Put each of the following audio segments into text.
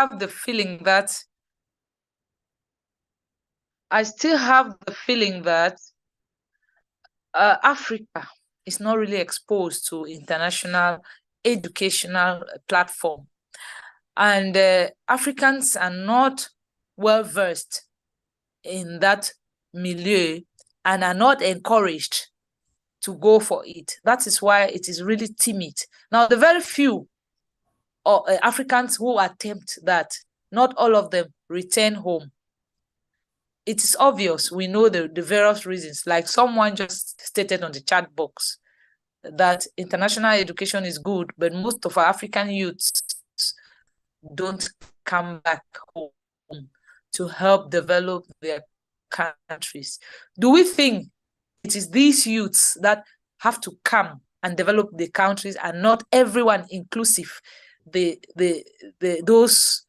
have the feeling that Africa is not really exposed to international educational platform, and Africans are not well versed in that milieu and are not encouraged to go for it. That is why it is really timid. Now, the very few Africans who attempt that, not all of them return home. It is obvious. We know the various reasons, like someone just stated on the chat box, that international education is good, but most of our African youths don't come back home to help develop their countries. Do we think it is these youths that have to come and develop the countries, and not everyone, inclusive those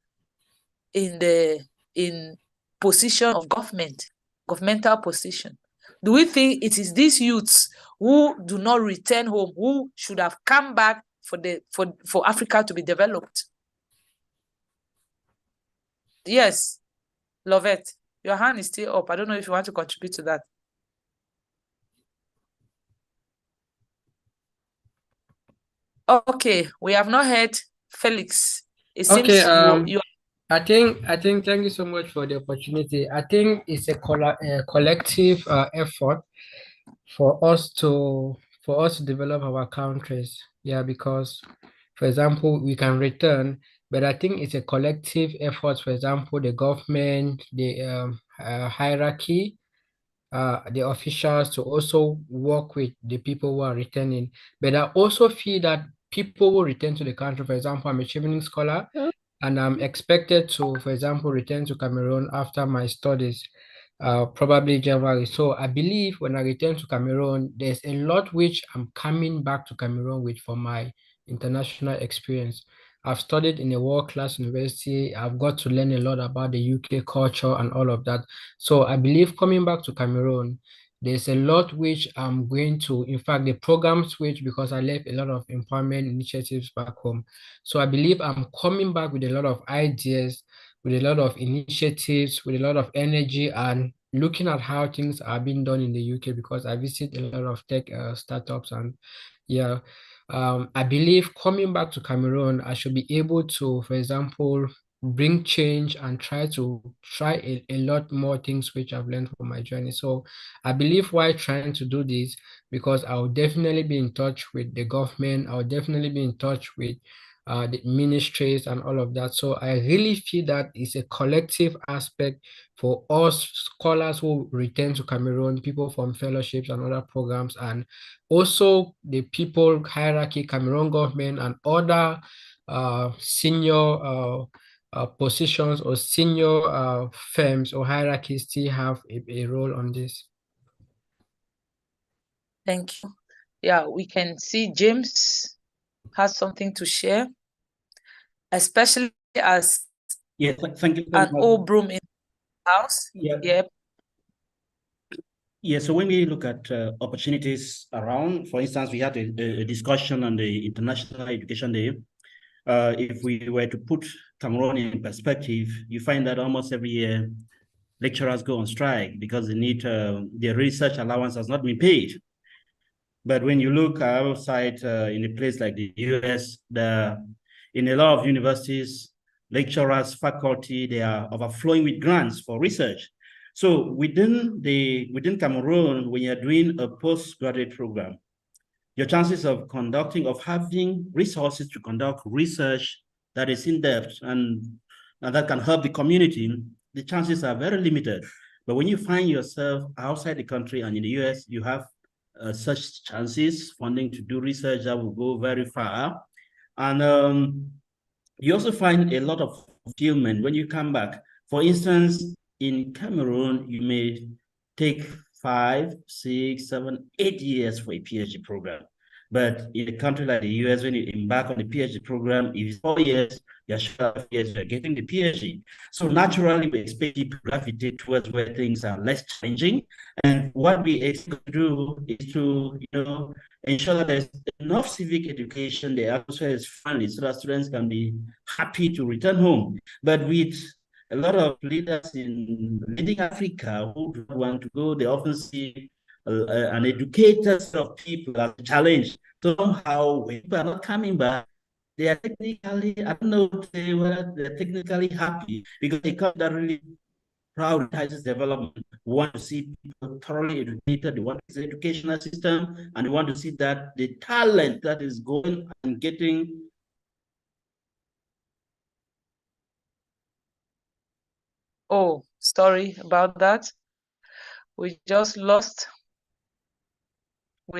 in position of governmental position? Do we think it is these youths who do not return home who should have come back for Africa to be developed? Yes, Lovette, your hand is still up. I don't know if you want to contribute to that. Okay, we have not heard Felix. It seems you I think thank you so much for the opportunity. I think it's a collective effort for us to develop our countries. Yeah, because for example, we can return, but I think it's a collective effort. For example, the government, the hierarchy, the officials to also work with the people who are returning. But I also feel that people will return to the country. For example, I'm a traveling scholar and I'm expected to, for example, return to Cameroon after my studies, probably January. So I believe when I return to Cameroon, there's a lot which I'm coming back to Cameroon with for my international experience. I've studied in a world-class university. I've got to learn a lot about the UK culture and all of that. So I believe coming back to Cameroon, there's a lot which I'm going to, in fact, the programs which, because I left a lot of employment initiatives back home. So I believe I'm coming back with a lot of ideas, with a lot of initiatives, with a lot of energy, and looking at how things are being done in the UK, because I visit a lot of tech startups. And yeah, I believe coming back to Cameroon, I should be able to, for example, bring change and try a lot more things which I've learned from my journey. So I believe while trying to do this, because I'll definitely be in touch with the government, I'll definitely be in touch with the ministries and all of that. So I really feel that it's a collective aspect for us scholars who return to Cameroon, people from fellowships and other programs, and also the people hierarchy, Cameroon government, and other senior positions or senior firms or hierarchies still have a role on this. Thank you. Yeah, we can see James has something to share, especially as thank you an old broom in the house. Yeah, so when we look at opportunities around, for instance, we had a discussion on the International Education Day. If we were to put Cameroon in perspective, you find that almost every year lecturers go on strike because they need their research allowance has not been paid. But when you look outside in a place like the US, in a lot of universities, lecturers, faculty, they are overflowing with grants for research. So within Cameroon, when you're doing a postgraduate program, your chances of having resources to conduct research that is in depth and that can help the community, the chances are very limited. But when you find yourself outside the country and in the US, you have such chances, funding to do research that will go very far. And you also find a lot of fulfillment when you come back. For instance, in Cameroon, you may take 5, 6, 7, 8 years for a PhD program. But in a country like the US, when you embark on a PhD program, if it's 4 years, you're sure of years, you're getting the PhD. So naturally, we expect people to gravitate towards where things are less challenging. And what we expect to do is to, ensure that there's enough civic education, the atmosphere is friendly so that students can be happy to return home. But with a lot of leaders in leading Africa who do not want to go, they often see an educated set of people as a challenge. So somehow, when people are not coming back, they are technically, I don't know whether they're technically happy because they come that really prioritizes development. We want to see people thoroughly educated, they want to see the educational system, and they want to see that the talent that is going and getting. Oh, sorry about that. We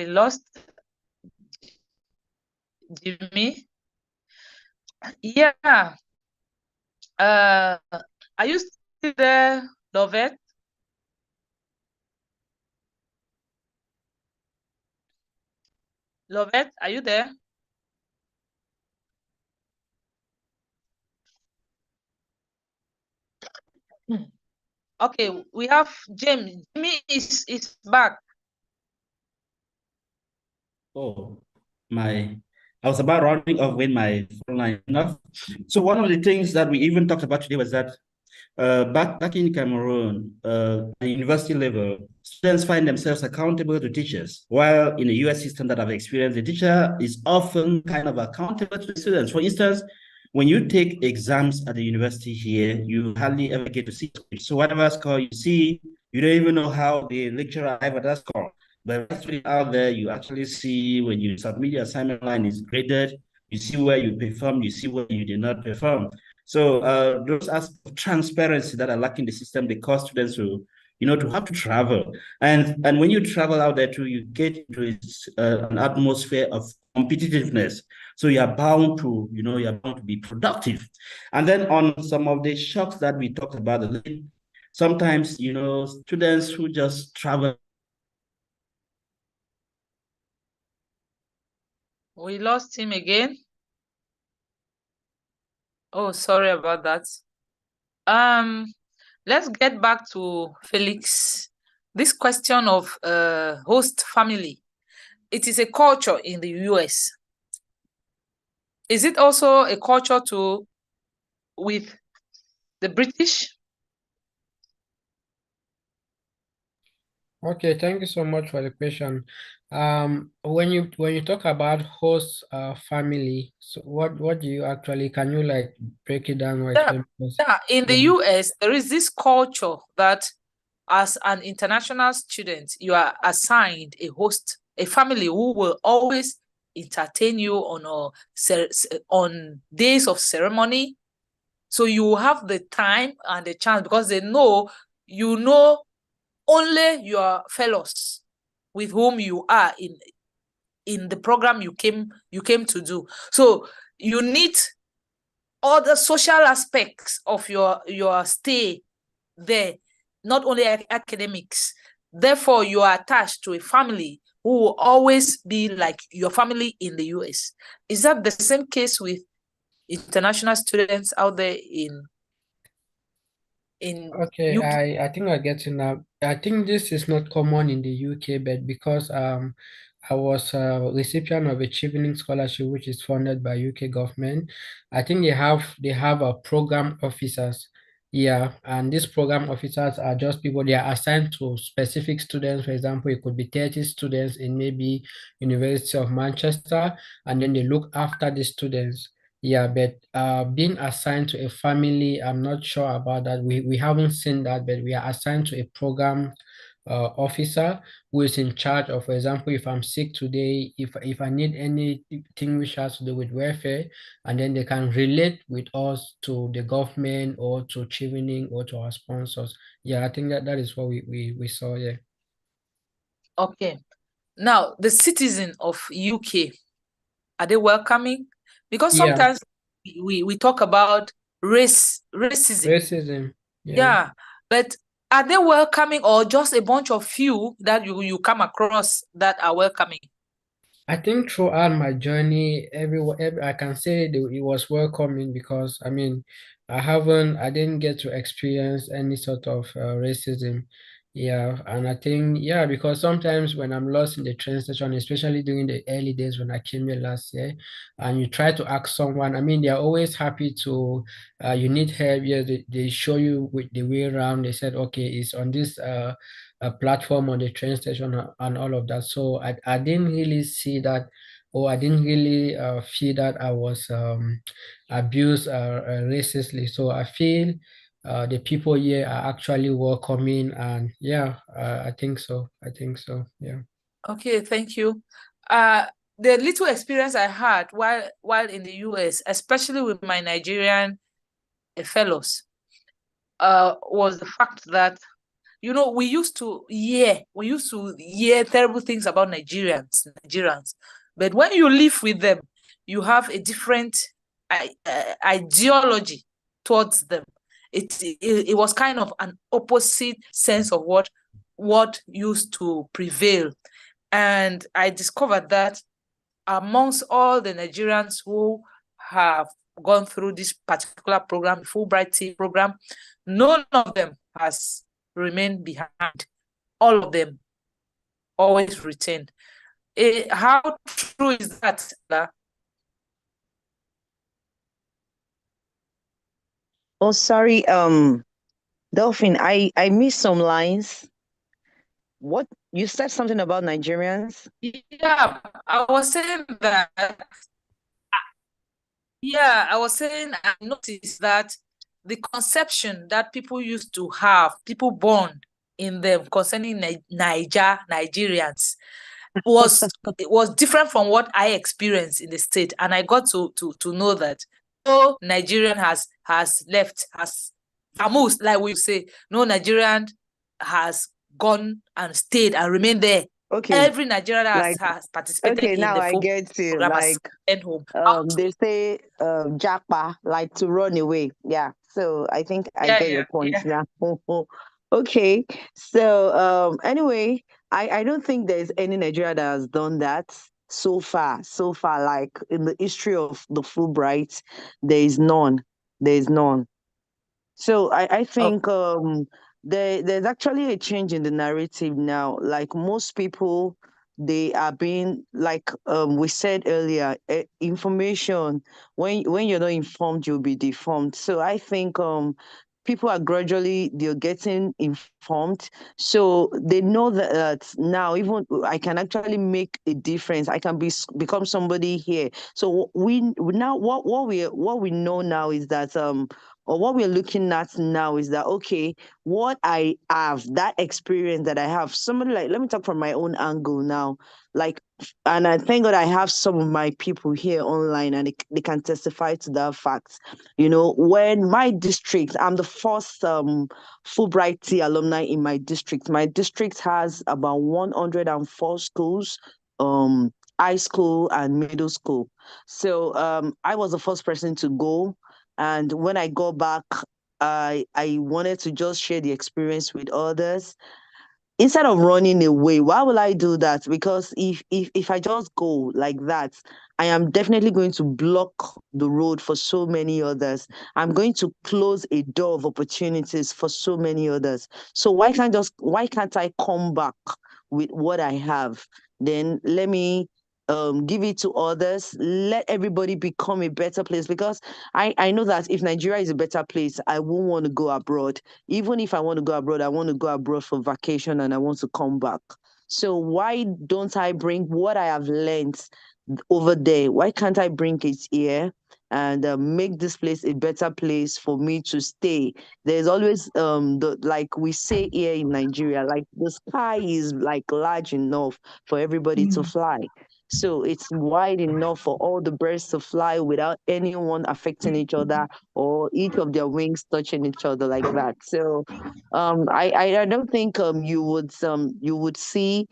lost Jimmy. Yeah. Are you still there, Lovett? Lovett, are you there? Okay, we have James. Jimmy is back. Oh, I was about rounding off when my phone line enough. So one of the things that we even talked about today was that back in Cameroon, at the university level, students find themselves accountable to teachers, while in the US system that I've experienced, the teacher is often kind of accountable to the students. For instance, when you take exams at the university here, you hardly ever get to see it. So whatever score you see, you don't even know how the lecturer arrived at that score. But actually out there, you actually see when you submit your assignment line is graded, you see where you performed, you see where you did not perform. So those aspects of transparency that are lacking in the system, they cause students to have to travel. And when you travel out there too, you get into an atmosphere of competitiveness. So you're bound to be productive. And then on some of the shocks that we talked about, sometimes, students who just travel. We lost him again. Oh, sorry about that. Let's get back to Felix. This question of host family. It is a culture in the US. Is it also a culture with the British? Okay, thank you so much for the question. When you talk about host family, so what do you actually, can you like break it down or explain? Yeah, in the US, there is this culture that as an international student, you are assigned a host, a family who will always entertain you on days of ceremony. So you have the time and the chance because they know only your fellows with whom you are in the program you came to do. So you need all the social aspects of your stay there, not only academics. Therefore, you are attached to a family who will always be like your family in the US. Is that the same case with international students out there in Okay, UK? I think I get it now. I think this is not common in the UK, but because I was a recipient of a Chevening scholarship, which is funded by UK government. I think they have a program officers. Yeah, and these program officers are just people, they are assigned to specific students. For example, it could be 30 students in maybe University of Manchester, and then they look after the students. Yeah, but being assigned to a family, I'm not sure about that. We haven't seen that, but we are assigned to a program officer who is in charge of, for example, if I'm sick today, if I need anything which has to do with welfare, and then they can relate with us to the government or to Chevening or to our sponsors. Yeah, I think that is what we saw. Yeah. Okay. Now, the citizen of UK, are they welcoming? Because Yeah, sometimes we talk about racism. racism. Yeah. Yeah, but are they welcoming or just a bunch of few that you come across that are welcoming? I think throughout my journey, I can say that it was welcoming because I didn't get to experience any sort of racism. Yeah, and I think, yeah, because sometimes when I'm lost in the train station, especially during the early days when I came here last year, and you try to ask someone, they're always happy to, you need help. Yeah, they show you with the way around. They said, okay, it's on this a platform on the train station and all of that. So I didn't really see that, or I didn't really feel that I was abused racistly. So I feel the people here are actually welcoming, and yeah, I think so. I think so. Yeah. Okay, thank you. The little experience I had while in the US, especially with my Nigerian fellows, was the fact that we used to hear terrible things about Nigerians, but when you live with them, you have a different ideology towards them. It was kind of an opposite sense of what used to prevail, and I discovered that amongst all the Nigerians who have gone through this particular program, the Fulbright Tea program, none of them has remained behind. All of them always retained. How true is that? Oh, sorry, Dolphin, I missed some lines. What you said something about Nigerians? Yeah, I was saying that. Yeah, I was saying I noticed that the conception that people used to have, people born in them concerning Nigerians, was it was different from what I experienced in the state, and I got to know that no Nigerian has left, has vamoosed, like we say, no Nigerian has gone and stayed and remained there. Okay, Every Nigerian like has participated okay, in now the I full get you. program as Like sent home. they say japa, like to run away. Yeah. So I think I Yeah, get yeah, your point yeah. now. Okay. So anyway, I don't think there's any Nigeria that has done that so far. So far, like in the history of the Fulbright, there is none. There is none. So I Oh, think there's actually a change in the narrative now. Like most people, they are being like we said earlier, information. When you're not informed, you'll be deformed. So I think people are gradually they're getting informed, so they know that now even I can actually make a difference. I can become somebody here. So we now what we know now is that or what we're looking at now is that okay, what I have, that experience that I have, somebody like let me talk from my own angle now. Like and I thank God I have some of my people here online and they can testify to that fact. You know, when my district, I'm the first Fulbright Tea alumni in my district. My district has about 104 schools, high school and middle school. So I was the first person to go, and when I got back, I wanted to just share the experience with others instead of running away. Why will I do that? Because if I just go like that, I am definitely going to block the road for so many others. I'm going to close a door of opportunities for so many others. So why can't I come back with what I have? Then let me give it to others. Let everybody become a better place, because I know that if Nigeria is a better place, I won't want to go abroad. Even if I want to go abroad, I want to go abroad for vacation and I want to come back. So why don't I bring what I have learned over there? Why can't I bring it here and make this place a better place for me to stay? There's always the like we say here in Nigeria, like the sky is like large enough for everybody to fly. So it's wide enough for all the birds to fly without anyone affecting each other or each of their wings touching each other like that. So I don't think you would see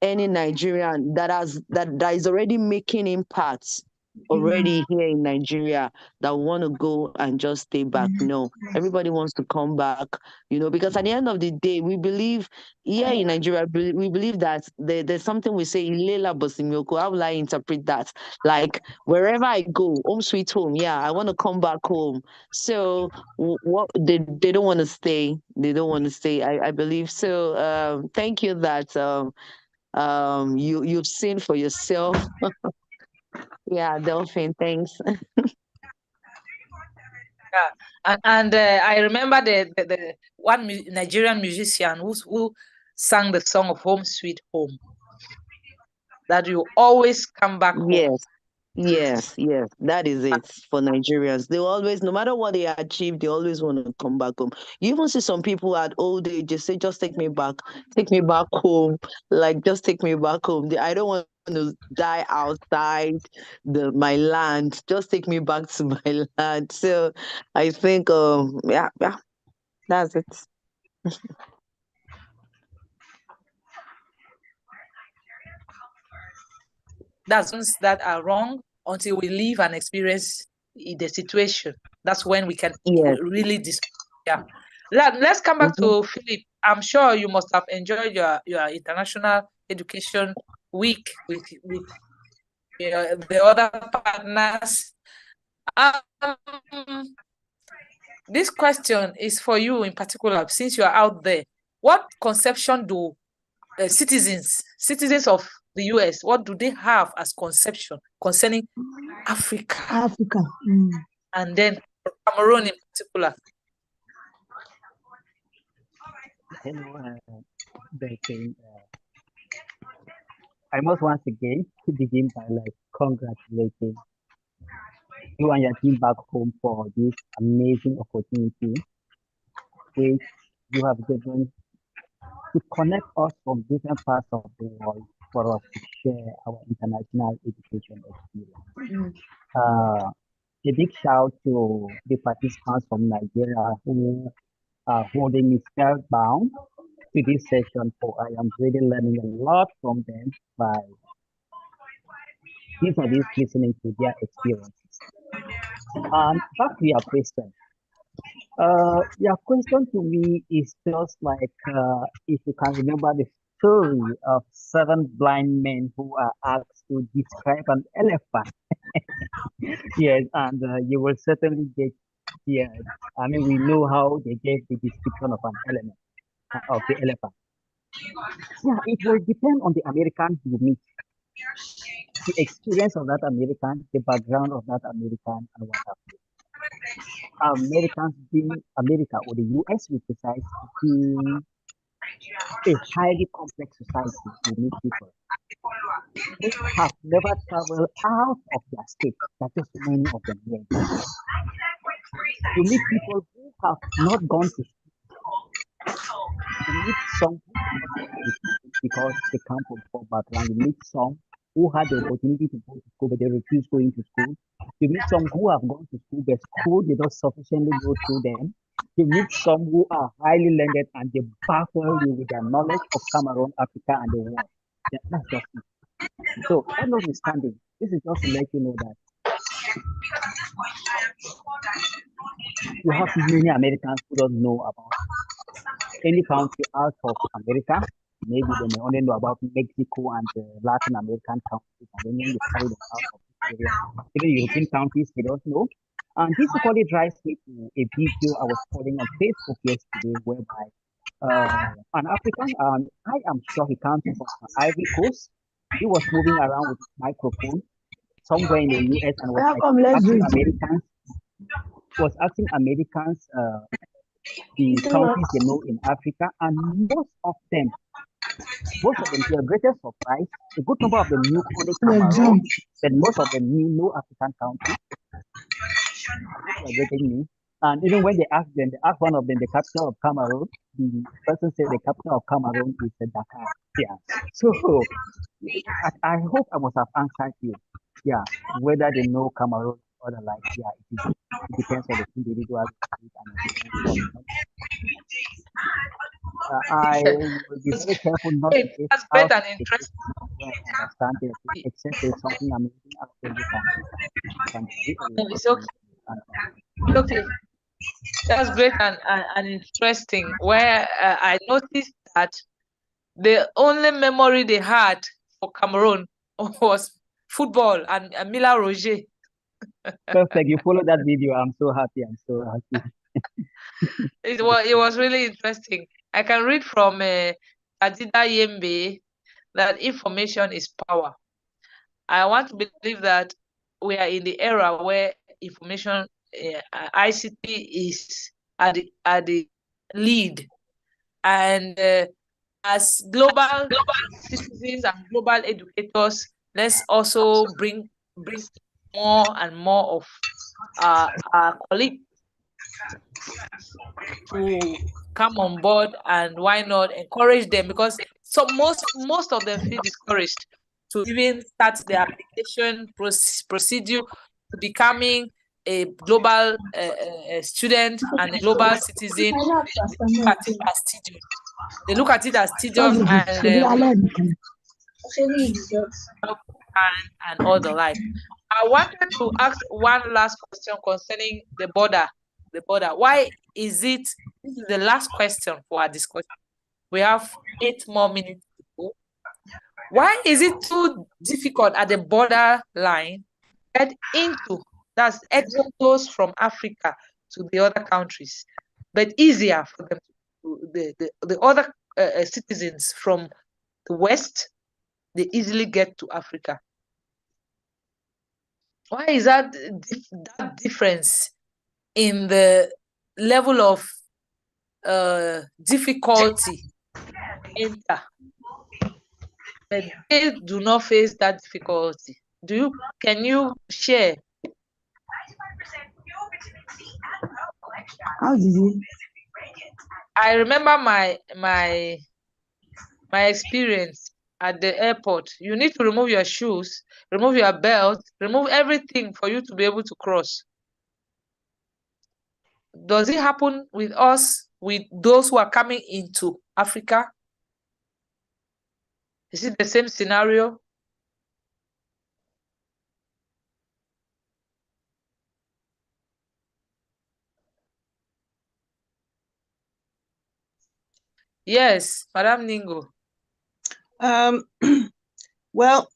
any Nigerian that is already making impacts already here in Nigeria that want to go and just stay back. No, everybody wants to come back, because at the end of the day, we believe here in Nigeria, we believe that there's something we say, Ilela Bosimilko. How will I interpret that? Like, wherever I go, home sweet home. Yeah, I want to come back home. So what they don't want to stay. They don't want to stay. I believe so. Thank you that you've seen for yourself. Yeah, Delphine, thanks. Yeah. And I remember the one Nigerian musician who sang the song of Home Sweet Home, that you always come back home. Yes, that is it for Nigerians. They always, no matter what they achieve, they always want to come back home. You even see some people at old age just say, just take me back home. Like, just take me back home. I don't want to die outside my land. Just take me back to my land. So I think, yeah, that's it. That's ones that are wrong until we live and experience the situation. That's when we can really yeah. Let's come back to Philip. I'm sure you must have enjoyed your international education week with the other partners. This question is for you in particular, since you are out there. What conception do citizens of the US, what do they have as conception concerning Africa? And then Cameroon in particular. I must once again begin by congratulating you and your team back home for this amazing opportunity which you have given to connect us from different parts of the world for us to share our international education experience. A big shout to the participants from Nigeria who are holding me spellbound to this session, for I am really learning a lot from them by listening to their experiences. And back to your question. Your question to me is just if you can remember the story of 7 blind men who are asked to describe an elephant. Yes, and you will certainly get here. I mean, we know how they gave the description of the elephant. Yeah, it will depend on the American you meet, the experience of that American, the background of that American, and what have you. Americans being America or the US, we precise, being a highly complex society, we meet people who have never traveled out of their state. That is many of them here. You meet people who have not gone to school. You meet some who have not gone to school because they come from poor background. You meet some who had the opportunity to go to school, but they refused going to school. You meet some who have gone to school, but school did not sufficiently go through them. You meet some who are highly learned and they baffle you with their knowledge of Cameroon, Africa, and the world. Yeah, that's just it. So, that notwithstanding, this is just to let you know that you have many Americans who don't know about any country out of America. Maybe they may only know about Mexico and the Latin American countries, and then when you carry them out of this area, even European countries, they don't know. And this equally drives me to a video I was following on Facebook yesterday, whereby an African, I am sure he comes from Ivory Coast, he was moving around with his microphone somewhere in the US and was asking Americans the countries they know in Africa, and most of them, to their greatest surprise, a good number of them knew only Cameroon, then most of them knew no African country. They were getting me. And even when they asked one of them the capital of Cameroon, the person said the capital of Cameroon is Dakar. Yeah. So I hope I must have answered you. Yeah. Whether they know Cameroon or the like, yeah, it depends on the individual. I will be very careful not to give That's out great and interesting. when I understand it, except there's something amazing out there you can do a lot It's okay. Okay, that's great and interesting. Where I noticed that the only memory they had for Cameroon was football and Mila Roger. Perfect. You follow that video. I'm so happy. I'm so happy. It was really interesting. I can read from Adida Yembe that information is power. I want to believe that we are in the era where information ICT is at the lead, and as global citizens and global educators, let's also bring more and more of our colleagues to come on board, and why not encourage them, because most of them feel discouraged to even start the application procedure to becoming a global student and a global citizen. They look at it as tedious and all the like. I wanted to ask one last question concerning the border. The border. Why is it? This is the last question for our discussion. We have 8 more minutes to go. Why is it too difficult at the border line get into, that's exodus from Africa to the other countries, but easier for them the other citizens from the West, they easily get to Africa? Why is that difference in the level of difficulty enter, but they do not face that difficulty? Can you share? How did you? I remember my experience at the airport. You need to remove your shoes, remove your belt, remove everything for you to be able to cross. Does it happen with us, with those who are coming into Africa? Is it the same scenario? Yes, Madam Ningo. Well,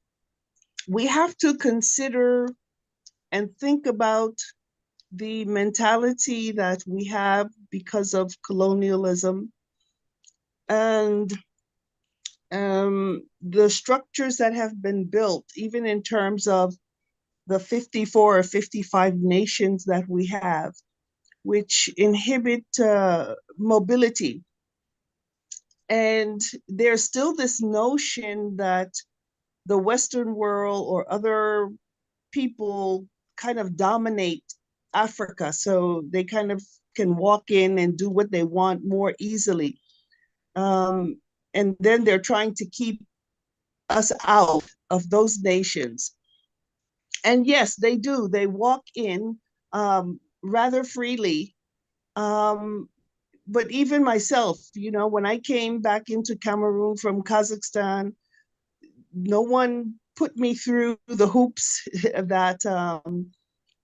we have to consider and think about the mentality that we have because of colonialism and the structures that have been built, even in terms of the 54 or 55 nations that we have, which inhibit mobility. And there's still this notion that the Western world or other people kind of dominate Africa, so they kind of can walk in and do what they want more easily. And then they're trying to keep us out of those nations. And yes, they do. They walk in rather freely. But even myself, when I came back into Cameroon from Kazakhstan, no one put me through the hoops that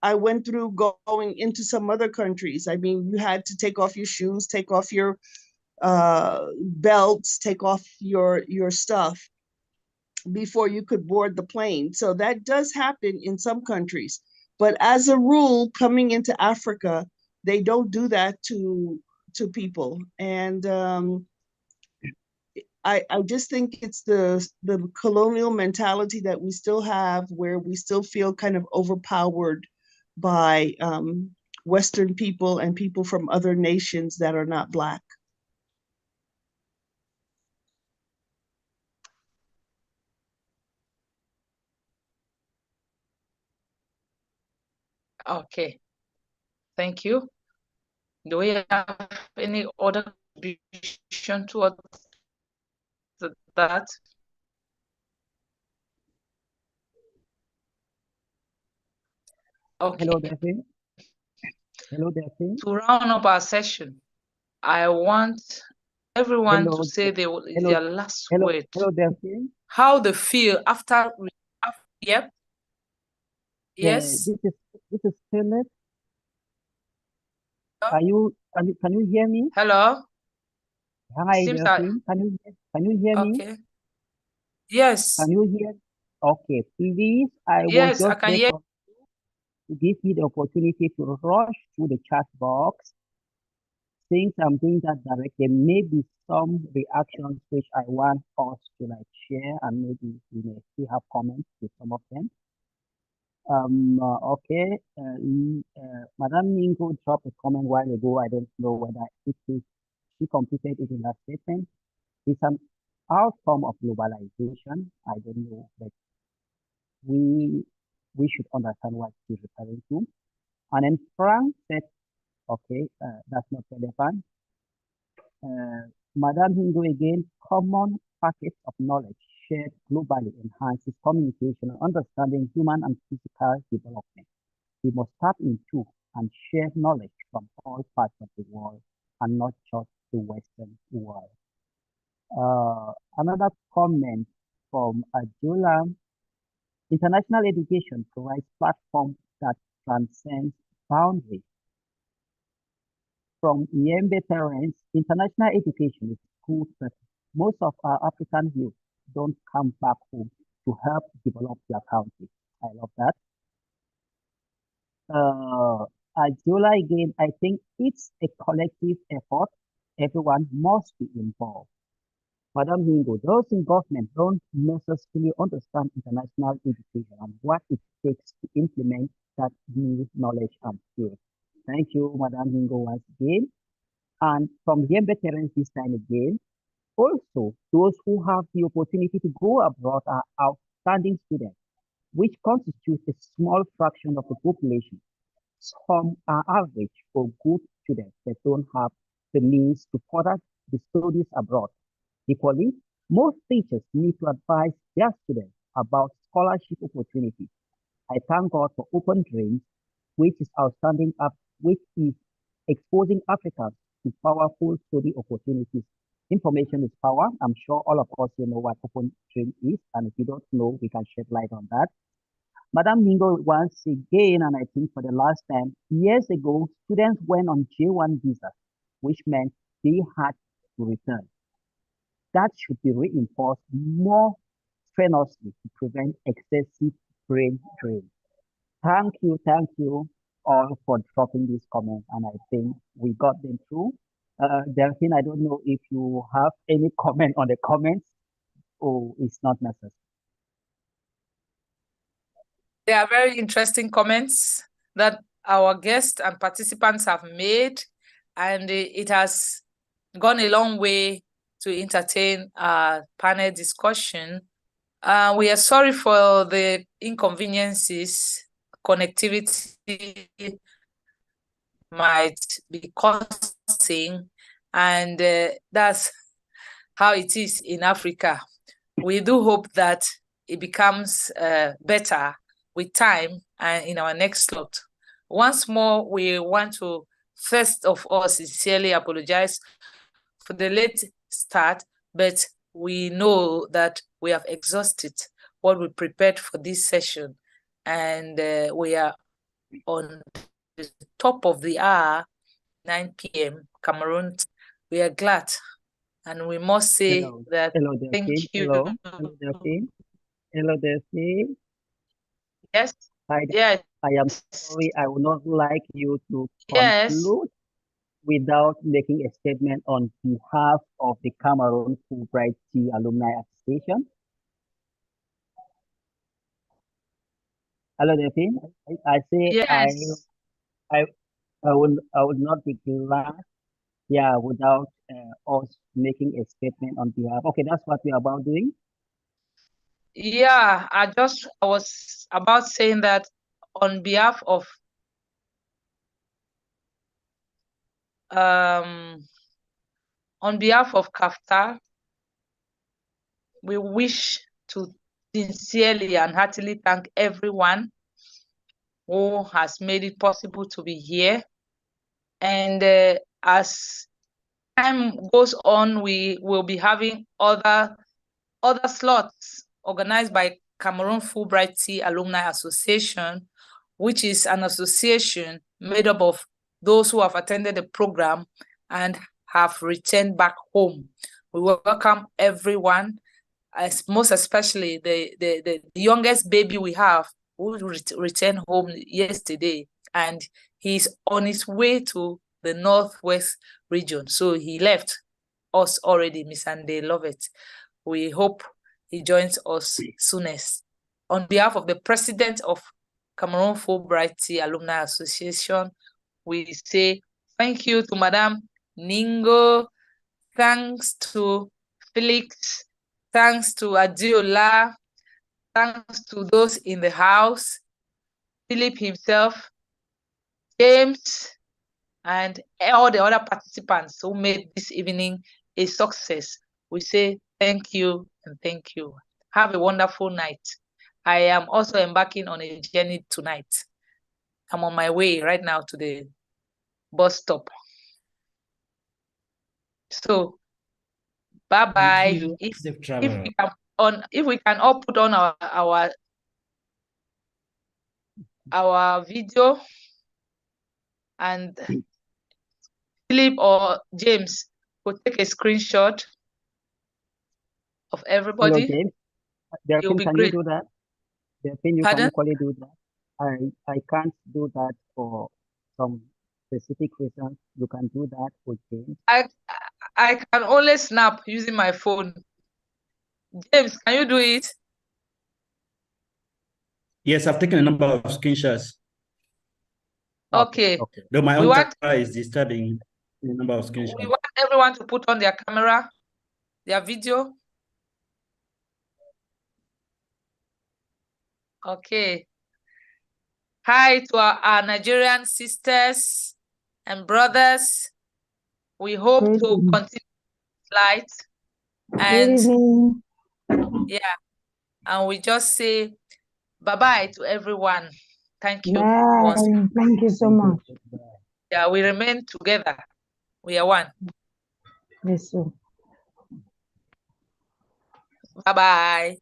I went through going into some other countries. I mean, you had to take off your shoes, take off your belts, take off your stuff before you could board the plane. So that does happen in some countries. But as a rule, coming into Africa, they don't do that to people. And I just think it's the colonial mentality that we still have, where we still feel kind of overpowered by Western people and people from other nations that are not Black. Okay, thank you. Do we have any other contribution towards that? Okay. Hello, Daphne. Hello, Daphne. To round up our session, I want everyone Hello, to say hello, their last hello, word. hello, Delphine. How they feel after yep. Yeah, Yes. this is Philip. Can you hear me? Hello. Hi, Seems that Delphine. Can you hear me? okay. Yes. Can you hear? Okay, please. I was Yes, I just can there hear. to give you the opportunity to rush through the chat box. Since I'm doing that direct, there may be some reactions which I want us to like share, and maybe we may still have comments with some of them. Okay. Madam Ningo dropped a comment while ago. I don't know whether it is she completed it in her statement. It's an outcome of globalization. I don't know, but we we should understand what she's referring to. And then Frank said, okay, that's not relevant. Madam Hindu again, common packets of knowledge shared globally enhances communication and understanding human and physical development. We must tap into and share knowledge from all parts of the world and not just the Western world. Another comment from Ajula, international education provides platforms that transcend boundaries. From Yembe parents, international education is good, but most of our African youth don't come back home to help develop their country. I love that. Ajola again, I think it's a collective effort. Everyone must be involved. Madam Hingo, those in government don't necessarily understand international education and what it takes to implement that new knowledge and skills. Thank you, Madam Hingo, once again. And from young veterans this time again, also those who have the opportunity to go abroad are outstanding students, which constitute a small fraction of the population. Some are average or good students that don't have the means to further the studies abroad. Equally, most teachers need to advise their students about scholarship opportunities. I thank God for Open Dreams, which is outstanding up, which is exposing Africans to powerful study opportunities. Information is power. I'm sure all of us here know what Open Dream is, and if you don't know, we can shed light on that. Madam Mingo, once again, and I think for the last time, years ago, students went on J1 visa, which meant they had to return. That should be reinforced more strenuously to prevent excessive brain drain. Thank you all for dropping these comments, and I think we got them through. Delphine, I don't know if you have any comment on the comments, or it's not necessary. They are very interesting comments that our guests and participants have made, and it has gone a long way to entertain our panel discussion. We are sorry for the inconveniences connectivity might be causing, and that's how it is in Africa. We do hope that it becomes better with time and in our next slot. Once more, we want to first of all sincerely apologize for the late start, but we know that we have exhausted what we prepared for this session, and we are on the top of the hour, 9 p.m. Cameroon. We are glad, and we must say that hello, thank Delphine. you. Hello, Delphine. Hello, Delphine. Yes. Hi, Yes. I am sorry. I would not like you to Yes. conclude without making a statement on behalf of the Cameroon Fulbright Tea Alumni Association. Hello, Delphine. I say yes. I would not be glad, yeah, without us making a statement on behalf. Okay, that's what we're about doing. Yeah, I was about saying that on behalf of CAFTAL, we wish to sincerely and heartily thank everyone who has made it possible to be here. And as time goes on, we will be having other slots organized by Cameroon Fulbright Tea Alumni Association, which is an association made up of those who have attended the program and have returned back home. We welcome everyone, most especially the youngest baby we have, who returned home yesterday, and he's on his way to the Northwest region. So he left us already, Miss Ande Lovett. We hope he joins us soonest. On behalf of the president of Cameroon Fulbright Tea Alumni Association, we say thank you to Madame Ningo, thanks to Felix, thanks to Adiola, thanks to those in the house, Philip himself, James, and all the other participants who made this evening a success. We say thank you and thank you. Have a wonderful night. I am also embarking on a journey tonight. I'm on my way right now to the bus stop. So bye-bye. If we can all put on our video, and Philip or James will take a screenshot of everybody. Hello, James. Delphine, can great. you do that? Delphine, you Pardon? can equally do that. I can't do that for some specific reasons. You can do that for James. I can only snap using my phone. James, can you do it? Yes, I've taken a number of screenshots. Okay. Though my own camera is disturbing the number of screenshots. We want everyone to put on their camera, their video. Okay. Hi to our Nigerian sisters and brothers. We hope to continue light. And yeah, and we just say bye-bye to everyone. Thank you. Bye. Thank you so much. Yeah, we remain together. We are one. Yes, sir. Bye-bye.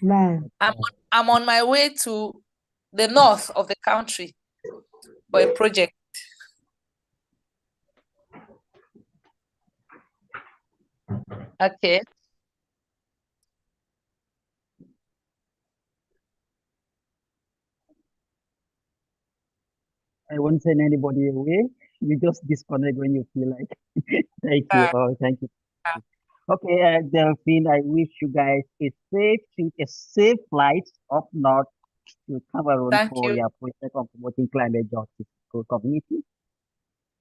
Bye. I'm on my way to the north of the country for a project. Okay. I won't send anybody away. You just disconnect when you feel like. Thank you. Thank you. Okay, Delphine, I wish you guys a safe flight up north to Cameroon for your project of promoting climate justice to community.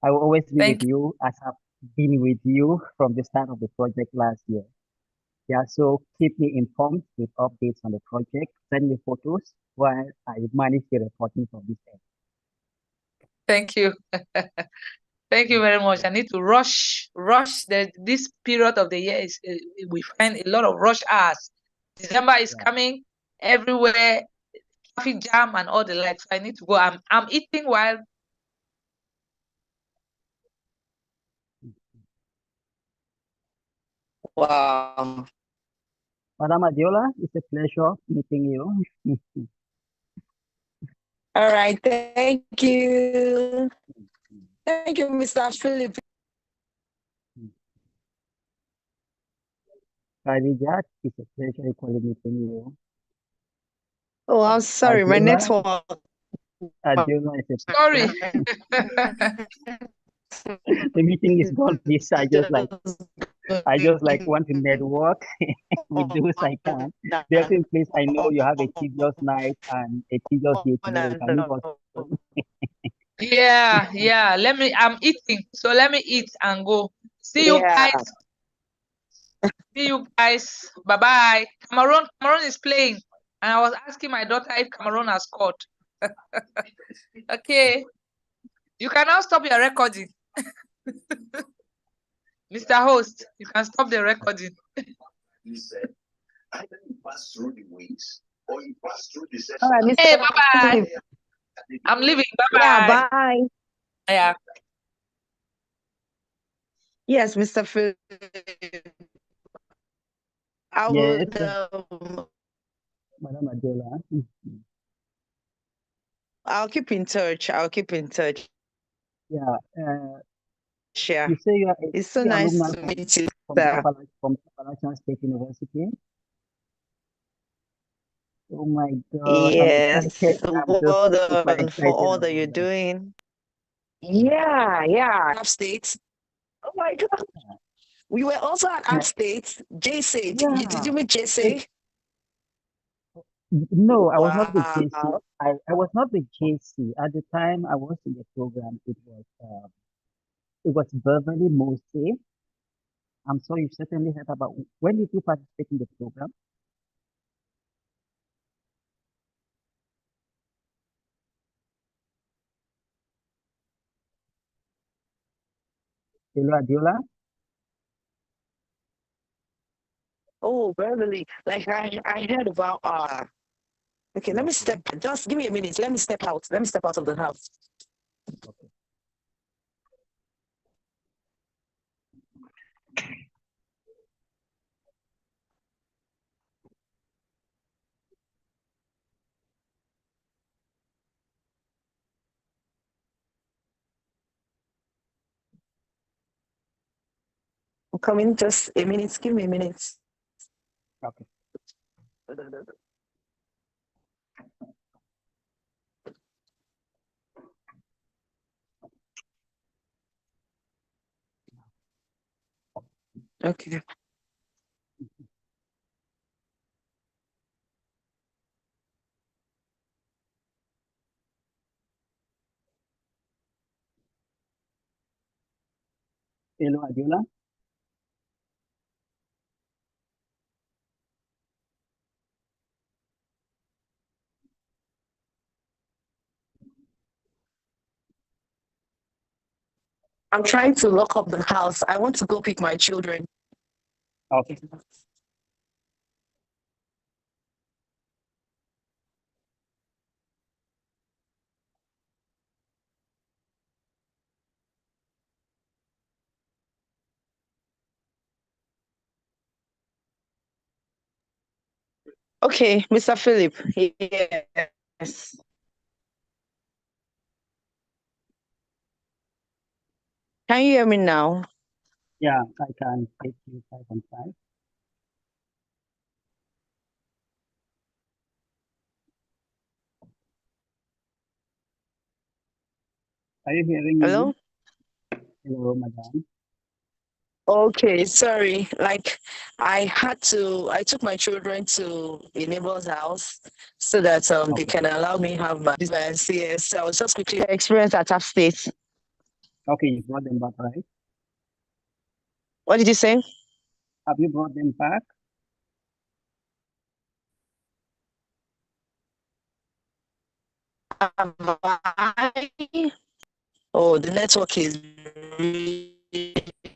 I will always be with you as I've been with you from the start of the project last year. Yeah, so keep me informed with updates on the project. Send me photos while I manage the reporting from this end. Thank you. Thank you very much. I need to rush. This period of the year is we find a lot of rush hours. December is coming everywhere, traffic jam and all the like. So I need to go. I'm eating while. Wow. Madam Adiola, it's a pleasure meeting you. All right, thank you. Thank you, Mr. Philip. Khadija, it's a pleasure equally meeting you. Oh, I'm sorry, my network. Adiola is a Sorry. The meeting is gone, please. I just like want to network with those I can. Delphine, please, I know you have a tedious night and a tedious day tomorrow. Can you go? Yeah. I'm eating. So let me eat and go. See you guys. See you guys. Bye-bye. Cameroon is playing. And I was asking my daughter if Cameroon has scored. Okay. You can now stop your recording. Mr. Host, you can stop the recording. He said, either you pass through the ways or you pass through the session. All right, hey, bye-bye. I'm leaving. Bye-bye. Yeah, bye. Yeah. Yes, Mr. Philip. I Yes, would Madam Adela. I'll keep in touch. I'll keep in touch. Yeah, Share. you say you are It's so a nice alumni to meet you, from sir. Appalachian State University. Oh my God, I'm Yes. excited. I'm just Well super done for excited all that about you're that. doing. Yeah. Upstate. Oh my God. We were also at Upstate. JC. Did you meet JC? No, I was not with JC. Wow. I was not with JC. At the time I was in the program, it was Beverly Mosey. I'm sure you've certainly heard about. When did you participate in the program? Hello, Adiola? Oh, Beverly. Like I heard about okay, let me step. Just give me a minute. Let me step out. Let me step out of the house. Okay. I'm coming. Just a minute. Give me a minute. Okay. Okay. Hello, Adiola? I'm trying to lock up the house. I want to go pick my children. Okay. Okay, Mr. Philip. Yes. Can you hear me now? Yeah, I can take you 5 on 5. Are you hearing me? Hello? Hello, madam. Okay, sorry. Like I took my children to a neighbor's house so that they can allow me have my business. Yes, so I was just quickly Experience at Upstate. Okay, you brought them back, right? What did you say? Have you brought them back? Oh, the network is really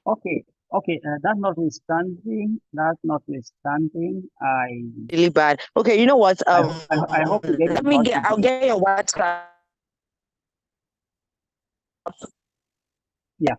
Okay, okay. That's notwithstanding, Really bad. Okay, you know what? I hope to get in let me touch get with I'll you. get your WhatsApp. Yeah,